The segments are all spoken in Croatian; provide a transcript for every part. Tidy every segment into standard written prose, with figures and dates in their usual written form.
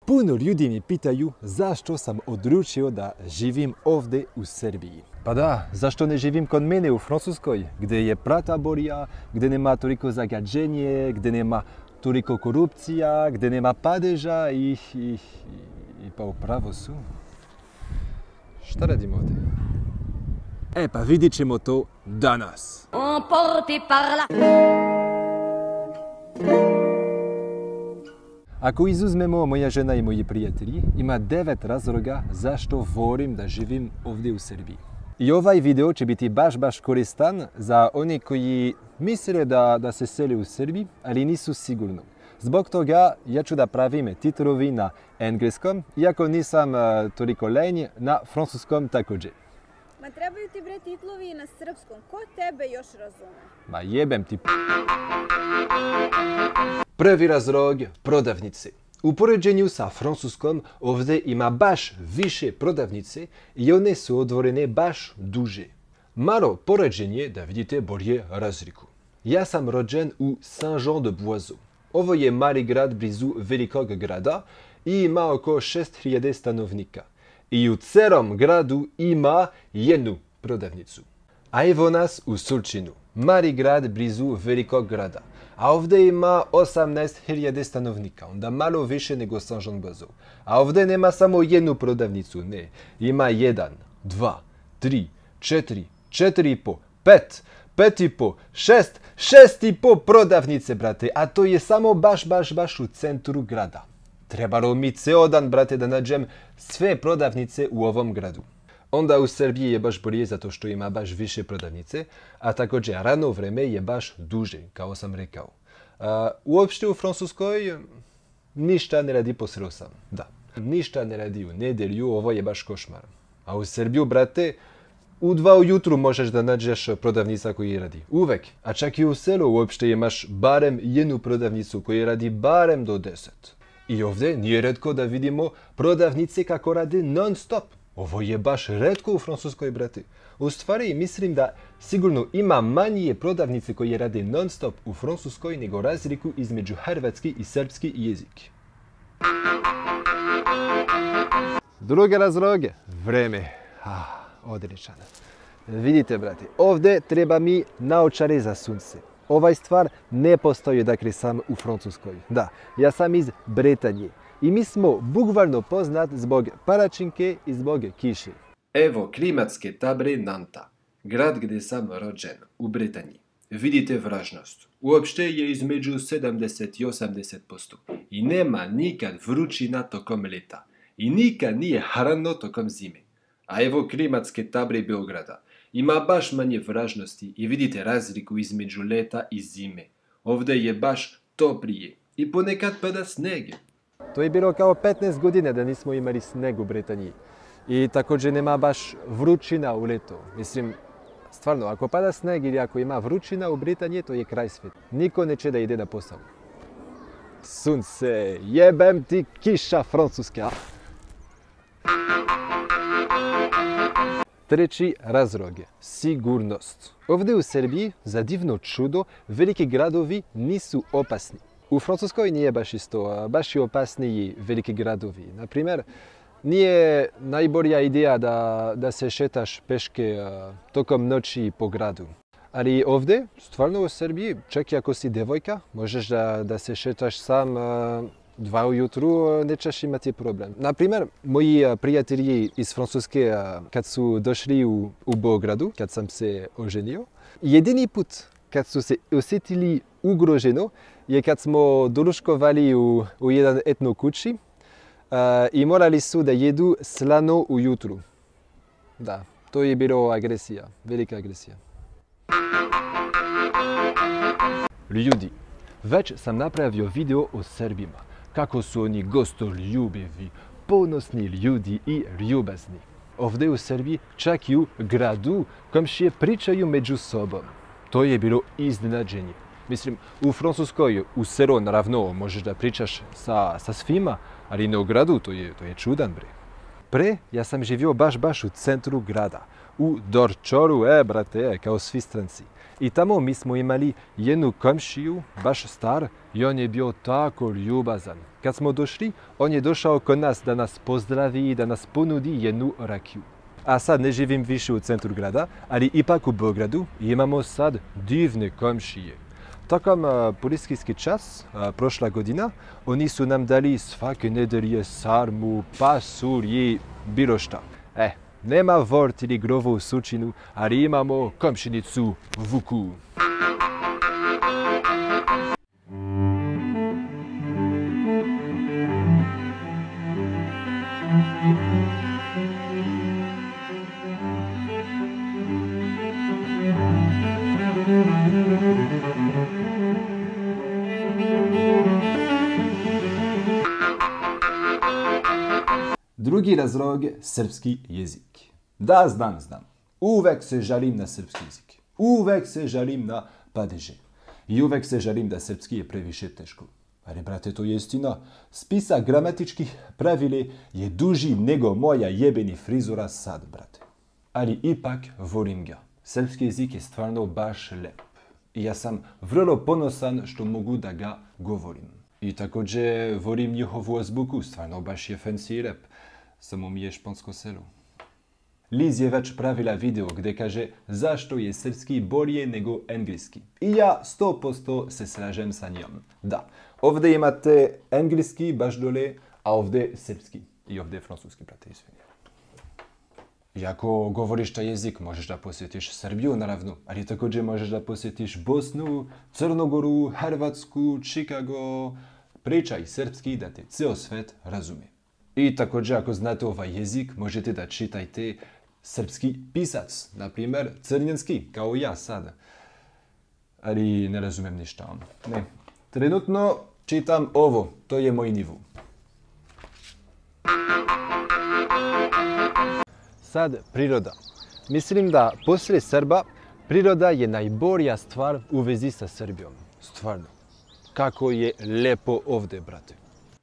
Puno ljudi mi pitaju zašto sam odlučio da živim ovdje u Srbiji. Pa da, zašto ne živim kod mene u Francuskoj, gdje je prata bolja, gdje nema toliko zagađenje, gdje nema toliko korupcija, gdje nema padeža i pa upravo su. Šta radimo ovdje? E pa vidit ćemo to danas. Ako izuzmemo moja žena i moji prijatelji, ima 9 razloga zašto volim da živim ovdje u Srbiji. I ovaj video će biti baš koristan za one koji misle da se sele u Srbiji, ali nisu sigurni. Zbog toga ja ću da pravim titlovi na engleskom, iako nisam toliko lenj, na francuskom također. Ma trebaju ti bre titlovi na srpskom, ko tebe još razume? Ma jebem ti. Prvi razlog, prodavnice. U poređenju sa francuskom ovdje ima baš više prodavnice i one su otvorene baš duže. Malo poređenje da vidite bolje razliku. Ja sam rođen u Saint-Jean-de-Boiseau. Ovo je mali grad blizu velikog grada i ima oko 6000 stanovnika. I u celom gradu ima jednu prodavnicu. A evo nas u Sulčinu, mali grad blizu velikog grada. A ovdje ima 18.000 stanovnika, onda malo više nego Saint-Jean-de-Boiseau. A ovdje nema samo jednu prodavnicu, ne. Ima 1, 2, 3, 4, 4,5, 5, 5,5, 6, 6,5 prodavnice, brate. A to je samo baš u centru grada. Trebalo mi ceo dan, brate, da nađem sve prodavnice u ovom gradu. Onda u Srbiji je baš bolje zato što ima baš više prodavnice, a također rano vreme je baš duže, kao sam rekao. Uopšte u Francuskoj ništa ne radi po 8. Da, ništa ne radi u nedelju, ovo je baš košmar. A u Srbiju, brate, u 2 ujutru možeš da nađeš prodavnica koji radi. Uvek. A čak i u selu uopšte imaš barem jednu prodavnicu koji radi barem do 10. I ovdje nije retko da vidimo prodavnice kako rade non stop. Ovo je baš retko u Francuskoj, brate. U stvari, mislim da sigurno ima manje prodavnice koje rade non stop u Francuskoj nego razliku između hrvatski i srpski jezik. Drugi razlog, vreme. Odličan. Vidite, brate, ovdje treba mi naočare za sunce. Ovaj stvar ne postoji dakle sam u Francuskoj. Da, ja sam iz Bretanje. I mi smo bukvalno poznat zbog palačinke i zbog kiše. Evo klimatske table Nanta, grad gdje sam rođen, u Bretanji. Vidite vlažnost. Uopšte je između 70 i 80%. I nema nikad vrućina tokom leta. I nikad nije hladno tokom zime. A evo klimatske table Beograda. Ima baš manje vlažnosti i vidite razliku između leta i zime. Ovdje je baš toplije. I ponekad pada sneg. To je bilo kao 15 godina da nismo imali sneg u Bretanji. I također nema baš vrućina u leto. Mislim, stvarno, ako pada sneg ili ako ima vrućina u Bretanji, to je kraj svijeta. Niko neće da ide na posao. Sunce, jebem ti kiša francuska. Treći razlog, sigurnost. Ovdje u Srbiji, za divno čudo, veliki gradovi nisu opasni. U Francuskoj nije baš isto, baš je opasniji veliki gradovi. Naprimjer, nije najbolja ideja da se šetaš peške tokom noći po gradu. Ali ovdje, stvarno u Srbiji, čak i ako si devojka, možeš da se šetaš sam 2 ujutru, nećeš imati problem. Naprimjer, moji prijatelji iz Francuske, kad su došli u Beogradu, kad sam se oženio, jedini put kad su se osjetili ugroženo je kad smo doručkovali u jedan etno kući i morali su da jedu slano ujutru. Da, to je bilo agresija, velika agresija. Ljudi, već sam napravio video o Srbima, kako su oni gostoljubivi, ponosni ljudi i ljubazni. Ovdje u Srbiji, čak i u gradu, komšije pričaju među sobom. To je bilo iznenađenje. Mislim, u Francuskoj, u selu, naravno, možeš da pričaš sa svima, ali ne u gradu, to je čudan, bre. Pre, ja sam živio baš u centru grada. u Dorčoru, brate, kao svi stranci. I tamo mi smo imali jednu komšiju, baš star, i on je bio tako ljubazan. Kad smo došli, on je došao kod nas da nas pozdravi i da nas ponudi jednu rakiju. A sad ne živim više u centru grada, ali ipak u Beogradu imamo sad divne komšije. Tokom policijski čas, prošla godina, oni su nam dali svake nedelje sarmu, pasulj i bilo šta. Nema vort ili grovo u Surčinu, ali imamo komšinicu Vuku. Drugi razlog je srpski jezik. Da, znam. Uvek se žalim na srpski jezik. Uvek se žalim na padeže. I uvek se žalim da srpski je previše teško. Ali, brate, to je istina. Spisak gramatičkih pravile je duži nego moja jebeni frizura sad, brate. Ali ipak volim ga. Srpski jezik je stvarno baš lep. I ja sam vrlo ponosan što mogu da ga govorim. I također volim njihovu azbuku, stvarno baš je fancy i lep. Samo mi je špansko selo. Liz je već pravila video gdje kaže zašto je srpski bolje nego engleski. I ja 100% se slažem sa njom. Da, ovdje imate engleski baš dole, a ovdje srpski. I ovdje francuski, brate, izvini. I ako govoriš taj jezik, možeš da posjetiš Srbiju, naravno. Ali također možeš da posjetiš Bosnu, Crnogoru, Hrvatsku, Chicago. Pričaj srpski da te ceo svet razumije. I također ako znate ovaj jezik, možete da čitajte srpski pisac, na primjer crnjanski, kao ja sada. Ali ne razumem ništa. Ne. Trenutno čitam ovo, to je moj nivo. Sad priroda. Mislim da poslije Srba priroda je najbolja stvar u vezi sa Srbijom. Stvarno. Kako je lepo ovdje, brate.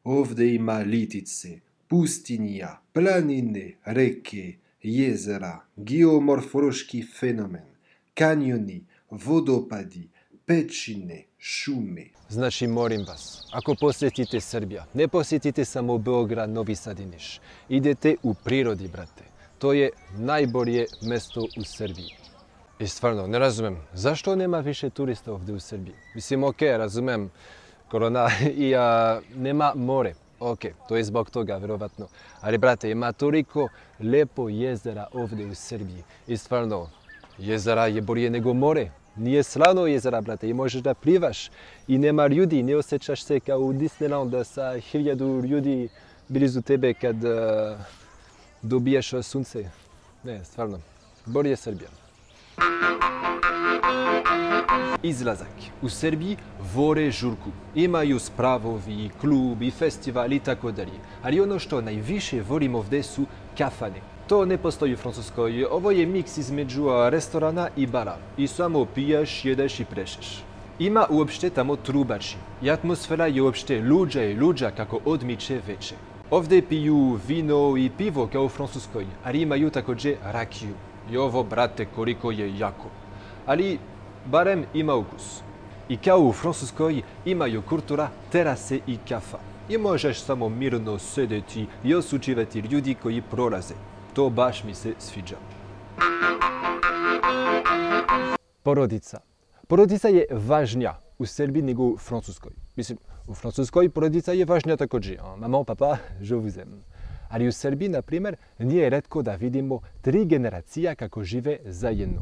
Ovdje ima litice, pustinja, planine, reke, jezera, geomorfološki fenomen, kanjoni, vodopadi, pećine, šume. Znači, molim vas, ako posjetite Srbija, ne posjetite samo Beograd, Novi Sad i Niš. Idete u prirodi, brate. To je najbolje mjesto u Srbiji. I stvarno, ne razumem, zašto nema više turista ovdje u Srbiji? Mislim, ok, razumem, korona i nema more. Ok, to je zbog toga, vjerovatno. Ali, brate, ima toliko lepo jezera ovdje u Srbiji. I stvarno, jezera je bolje nego more. Nije slano jezera, brate, i možeš da plivaš. I nema ljudi, ne osjećaš se kao u Disneylandu sa 1000 ljudi blizu tebe kad dobijaš sunce. Ne, stvarno, bolje je Srbija. Izlazak. U Srbiji vole žurku. Imaju spravovi, klub i festival i tako dalje. Ali ono što najviše volim ovdje su kafane. To ne postoji u Francuskoj. Ovo je miks između restorana i bara. I samo piješ, jedeš i plešeš. Ima uopšte tamo trubači. I atmosfera je uopšte luđa kako odmiče veče. Ovdje piju vino i pivo kao u Francuskoj, ali imaju također rakiju. I ovo, brate, koliko je jako. Ali barem ima ukus. I kao u Francuskoj imaju kultura terase i kafa. I možeš samo mirno sedeti i osuđivati ljudi koji prolaze. To baš mi se sviđa. Porodica. Porodica je važnija u Srbiji nego u Francuskoj. Mislim, u Francuskoj porodica je važnija također. Maman, papa, je vous aime. Ali u Srbiji, na primjer, nije retko da vidimo 3 generacija kako žive zajedno.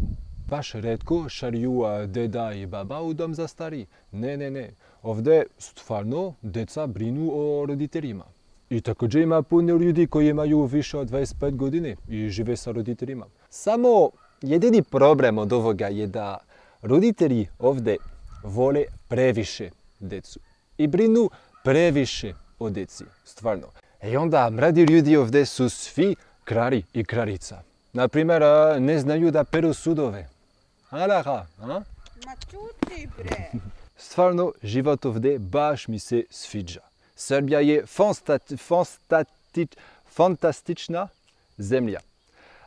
Baš retko šalju deda i baba u dom za stari. Ne. Ovdje stvarno deca brinu o roditeljima. I također ima puno ljudi koji imaju više od 25 godine i žive sa roditeljima. Samo jedini problem od ovoga je da roditelji ovdje vole previše decu. I brinu previše o deci, stvarno. I onda mladi ljudi ovdje su svi kralji i kraljica. Naprimjer, ne znaju da peru sudove. Alara, Ma čuti, bre. Stvarno, život ovdje baš mi se sviđa. Srbija je fantastična zemlja.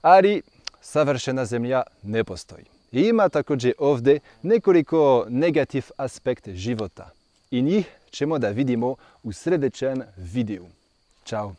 Ali savršena zemlja ne postoji. I ima također ovdje nekoliko negativ aspekt života. I njih ćemo da vidimo u sljedećem videu. Ćao!